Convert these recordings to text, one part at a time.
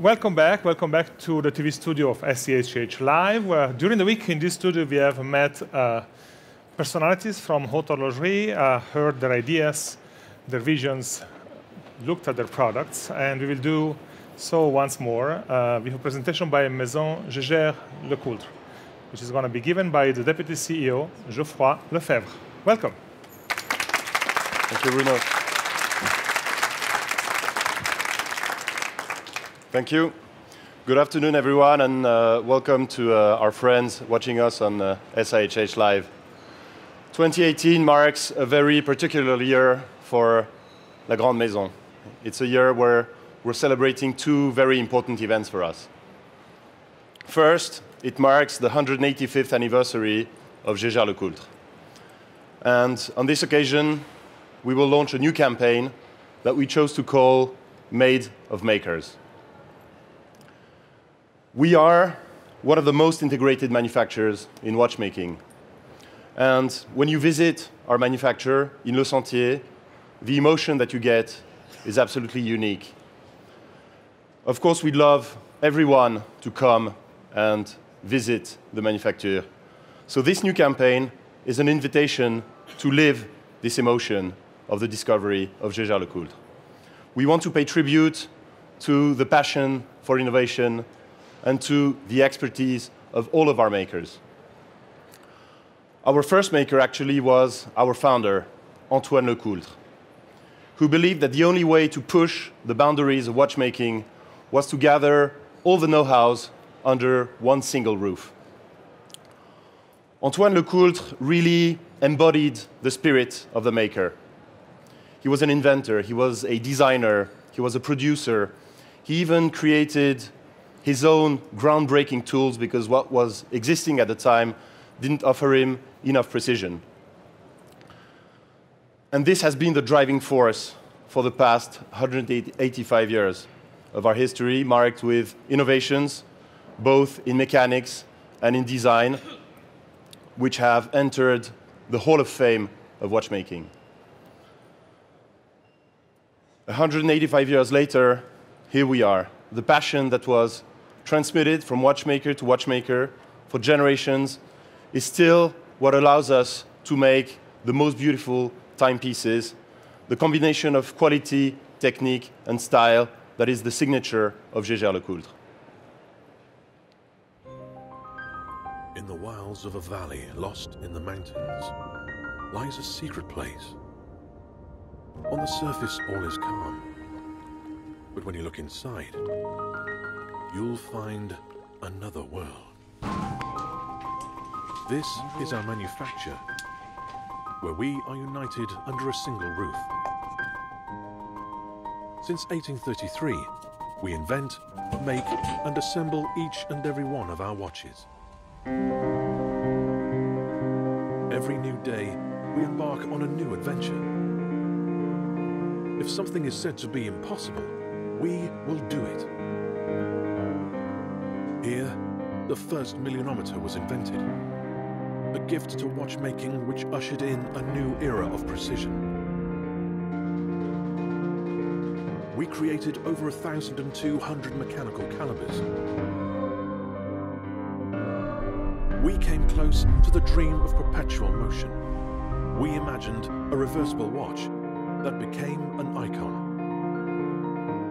welcome back to the TV studio of SIHH Live, where during the week in this studio we have met personalities from haute horlogerie, heard their ideas, their visions, looked at their products, and we will do so once more with a presentation by Maison Jaeger-LeCoultre, which is going to be given by the Deputy CEO, Geoffroy Lefebvre. Welcome. Thank you, Bruno. Thank you. Good afternoon, everyone, and welcome to our friends watching us on SIHH Live. 2018 marks a very particular year for La Grande Maison. It's a year where we're celebrating two very important events for us. First, it marks the 185th anniversary of Jaeger-LeCoultre. And on this occasion, we will launch a new campaign that we chose to call Made of Makers. We are one of the most integrated manufacturers in watchmaking. And when you visit our manufacturer in Le Sentier, the emotion that you get is absolutely unique. Of course, we'd love everyone to come and visit the manufacturer. So this new campaign is an invitation to live this emotion of the discovery of Jaeger-LeCoultre. We want to pay tribute to the passion for innovation and to the expertise of all of our makers. Our first maker actually was our founder, Antoine Lecoultre, who believed that the only way to push the boundaries of watchmaking was to gather all the know-hows under one single roof. Antoine Lecoultre really embodied the spirit of the maker. He was an inventor, he was a designer, he was a producer. He even created his own groundbreaking tools because what was existing at the time didn't offer him enough precision. And this has been the driving force for the past 185 years of our history, marked with innovations, both in mechanics and in design, which have entered the Hall of Fame of watchmaking. 185 years later, here we are. The passion that was transmitted from watchmaker to watchmaker for generations is still what allows us to make the most beautiful timepieces, the combination of quality, technique, and style that is the signature of Jaeger-LeCoultre. In the wilds of a valley lost in the mountains lies a secret place. On the surface, all is calm. But when you look inside, you'll find another world. This is our manufacture, where we are united under a single roof. Since 1833, we invent, make, and assemble each and every one of our watches. Every new day, we embark on a new adventure. If something is said to be impossible, we will do it. Here, the first millionometer was invented, a gift to watchmaking which ushered in a new era of precision. We created over 1,200 mechanical calibers. We came close to the dream of perpetual motion. We imagined a reversible watch that became an icon.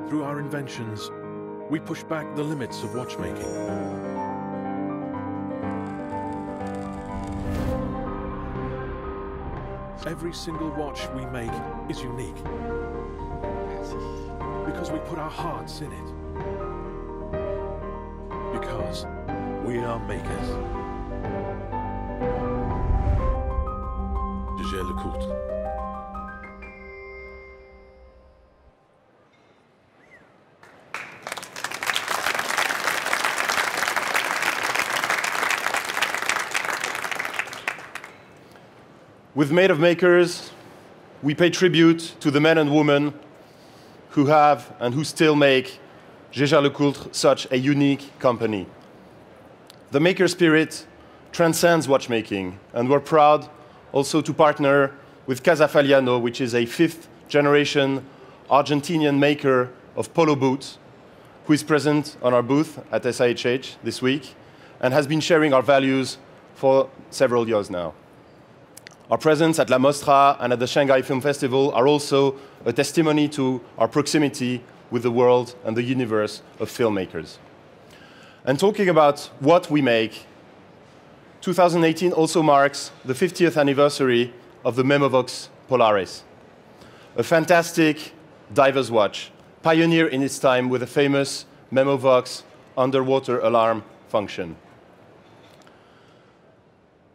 Through our inventions, we push back the limits of watchmaking. Every single watch we make is unique because we put our hearts in it. Because we are makers. Jaeger-LeCoultre. With Made of Makers, we pay tribute to the men and women who have and who still make Jaeger-LeCoultre such a unique company. The maker spirit transcends watchmaking, and we're proud also to partner with Casa Fagliano, which is a fifth-generation Argentinian maker of polo boots, who is present on our booth at SIHH this week and has been sharing our values for several years now. Our presence at La Mostra and at the Shanghai Film Festival are also a testimony to our proximity with the world and the universe of filmmakers. And talking about what we make, 2018 also marks the 50th anniversary of the Memovox Polaris, a fantastic diver's watch, pioneer in its time with the famous Memovox underwater alarm function.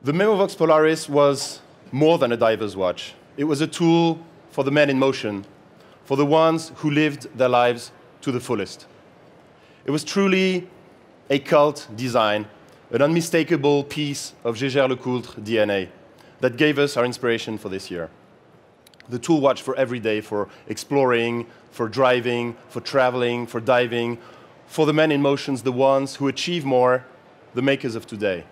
The Memovox Polaris was more than a diver's watch. It was a tool for the men in motion, for the ones who lived their lives to the fullest. It was truly a cult design, an unmistakable piece of Jaeger-LeCoultre DNA that gave us our inspiration for this year. The tool watch for every day, for exploring, for driving, for traveling, for diving, for the men in motions, the ones who achieve more, the makers of today.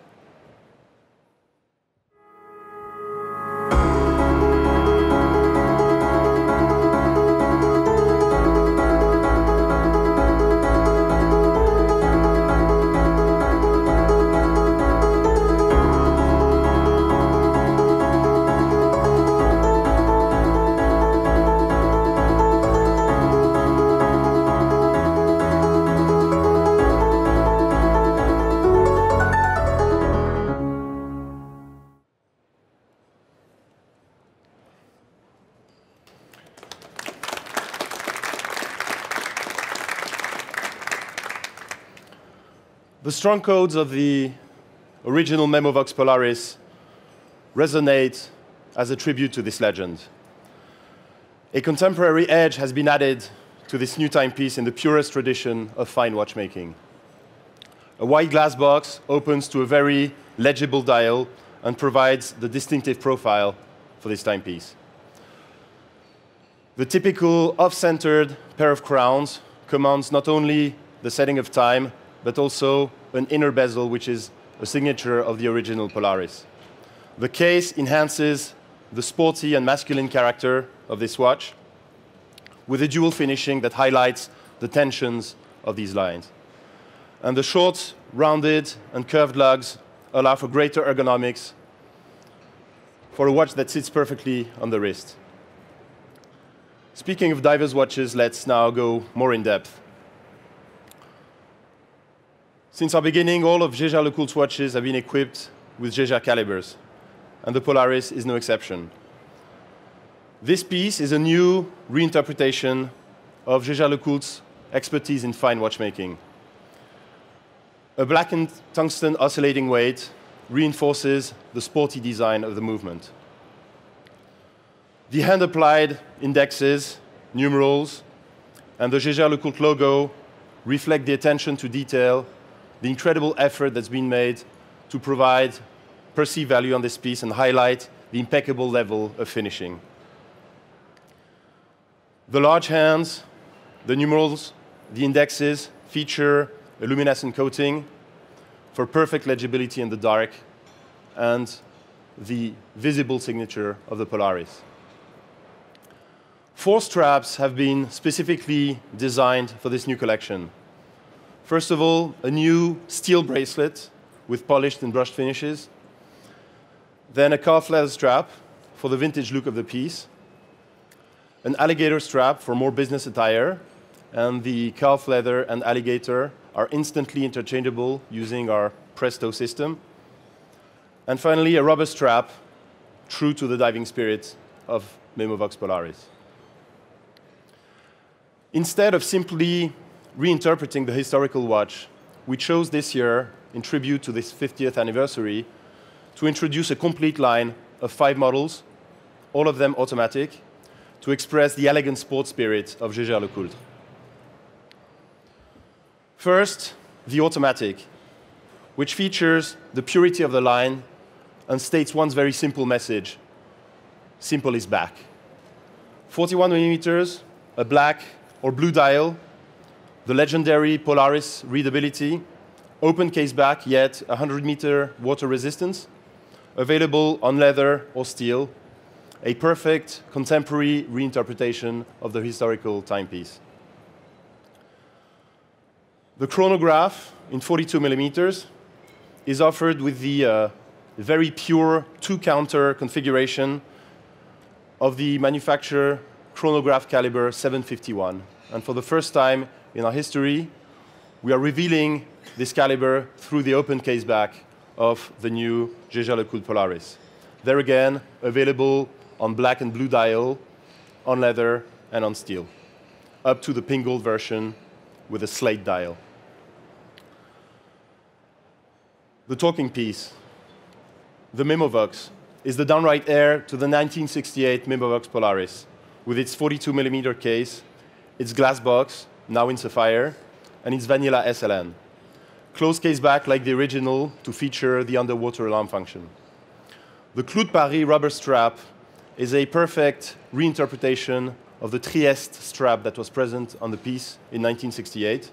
The strong codes of the original Memovox Polaris resonate as a tribute to this legend. A contemporary edge has been added to this new timepiece in the purest tradition of fine watchmaking. A white glass box opens to a very legible dial and provides the distinctive profile for this timepiece. The typical off-centered pair of crowns commands not only the setting of time, but also an inner bezel, which is a signature of the original Polaris. The case enhances the sporty and masculine character of this watch with a dual finishing that highlights the tensions of these lines. And the short, rounded, and curved lugs allow for greater ergonomics for a watch that sits perfectly on the wrist. Speaking of divers watches, let's now go more in depth. Since our beginning, all of Jaeger-LeCoultre's watches have been equipped with Jaeger calibers, and the Polaris is no exception. This piece is a new reinterpretation of Jaeger-LeCoultre's expertise in fine watchmaking. A blackened tungsten oscillating weight reinforces the sporty design of the movement. The hand-applied indexes, numerals, and the Jaeger-LeCoultre logo reflect the attention to detail, the incredible effort that's been made to provide perceived value on this piece and highlight the impeccable level of finishing. The large hands, the numerals, the indexes feature a luminescent coating for perfect legibility in the dark and the visible signature of the Polaris. 4 straps have been specifically designed for this new collection. First of all, a new steel bracelet with polished and brushed finishes. Then a calf leather strap for the vintage look of the piece. An alligator strap for more business attire. And the calf leather and alligator are instantly interchangeable using our Presto system. And finally, a rubber strap, true to the diving spirit of Memovox Polaris. Instead of simply reinterpreting the historical watch, we chose this year, in tribute to this 50th anniversary, to introduce a complete line of 5 models, all of them automatic, to express the elegant sport spirit of Jaeger-LeCoultre. First, the automatic, which features the purity of the line and states one very simple message: simple is back. 41 millimeters, a black or blue dial, the legendary Polaris readability, open case back, yet 100-meter water resistance, available on leather or steel, a perfect contemporary reinterpretation of the historical timepiece. The chronograph in 42 millimeters is offered with the very pure two-counter configuration of the manufacturer chronograph caliber 751. And for the first time in our history, we are revealing this caliber through the open case back of the new Jaeger-LeCoultre Polaris. There again, available on black and blue dial, on leather, and on steel, up to the pink gold version with a slate dial. The talking piece, the Memovox, is the downright heir to the 1968 Memovox Polaris, with its 42 millimeter case, its glass box, now in sapphire, and its vanilla SLN. Closed case back like the original to feature the underwater alarm function. The Clou de Paris rubber strap is a perfect reinterpretation of the Trieste strap that was present on the piece in 1968,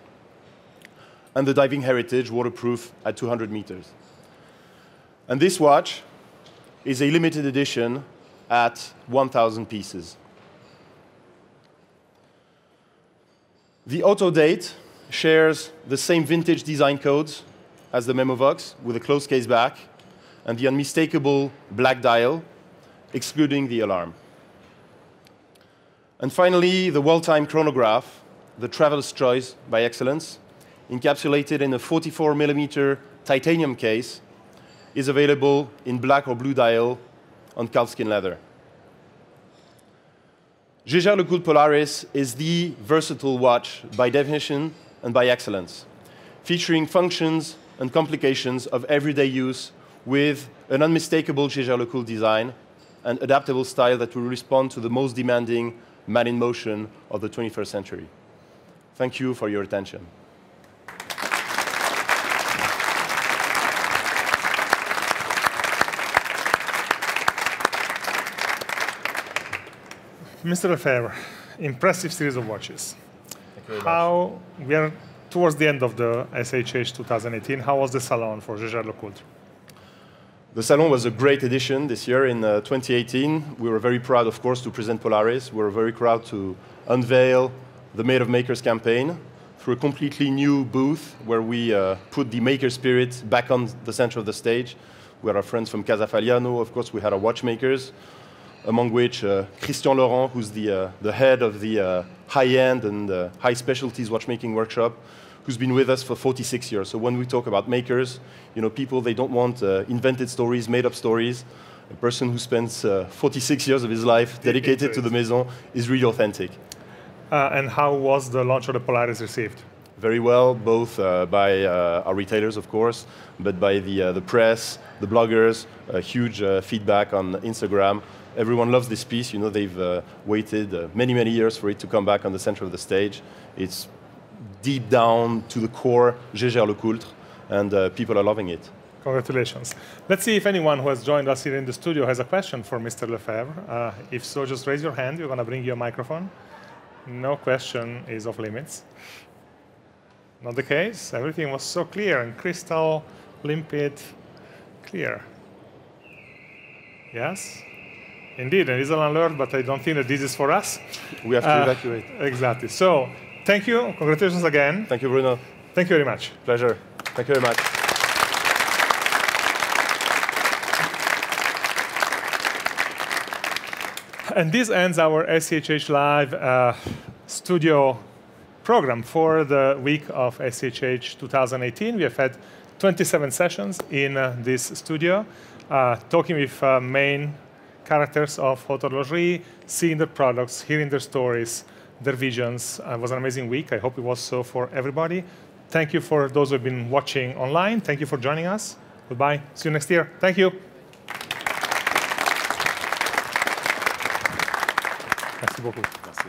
and the diving heritage, waterproof at 200 meters. And this watch is a limited edition at 1,000 pieces. The Autodate shares the same vintage design codes as the Memovox, with a closed case back and the unmistakable black dial, excluding the alarm. And finally, the well-timed chronograph, the traveler's choice by excellence, encapsulated in a 44 millimeter titanium case, is available in black or blue dial on calfskin leather. Jaeger-LeCoultre Polaris is the versatile watch by definition and by excellence, featuring functions and complications of everyday use with an unmistakable Jaeger-LeCoultre design and adaptable style that will respond to the most demanding man in motion of the 21st century. Thank you for your attention. Mr. Lefebvre, impressive series of watches. Thank you very much. We are towards the end of the SIHH 2018. How was the salon for Jaeger-LeCoultre? The salon was a great edition this year in 2018. We were very proud, of course, to present Polaris. We were very proud to unveil the Made of Makers campaign through a completely new booth where we put the maker spirit back on the center of the stage. We had our friends from Casa Fagliano. Of course, we had our watchmakers, among which Christian Laurent, who's the head of the high-end and high specialties watchmaking workshop, who's been with us for 46 years. So when we talk about makers, you know, people, they don't want invented stories, made-up stories. A person who spends 46 years of his life dedicated to the Maison is really authentic. And how was the launch of the Polaris received? Very well, both by our retailers, of course, but by the press, the bloggers, huge feedback on Instagram. Everyone loves this piece. You know, they've waited many, many years for it to come back on the center of the stage. It's deep down to the core Jaeger-LeCoultre, and people are loving it. Congratulations. Let's see if anyone who has joined us here in the studio has a question for Mr. Lefebvre. If so, just raise your hand. We're going to bring you a microphone. No question is off limits. Not the case. Everything was so clear and crystal, limpid, clear. Yes? Indeed, it is an alert, but I don't think that this is for us. We have to evacuate. Exactly. So, thank you. Congratulations again. Thank you, Bruno. Thank you very much. Pleasure. Thank you very much. And this ends our SIHH Live studio program for the week of SIHH 2018. We have had 27 sessions in this studio, talking with main characters of haute horlogerie, seeing their products, hearing their stories, their visions. It was an amazing week. I hope it was so for everybody. Thank you for those who have been watching online. Thank you for joining us. Goodbye. See you next year. Thank you. Merci beaucoup. Merci.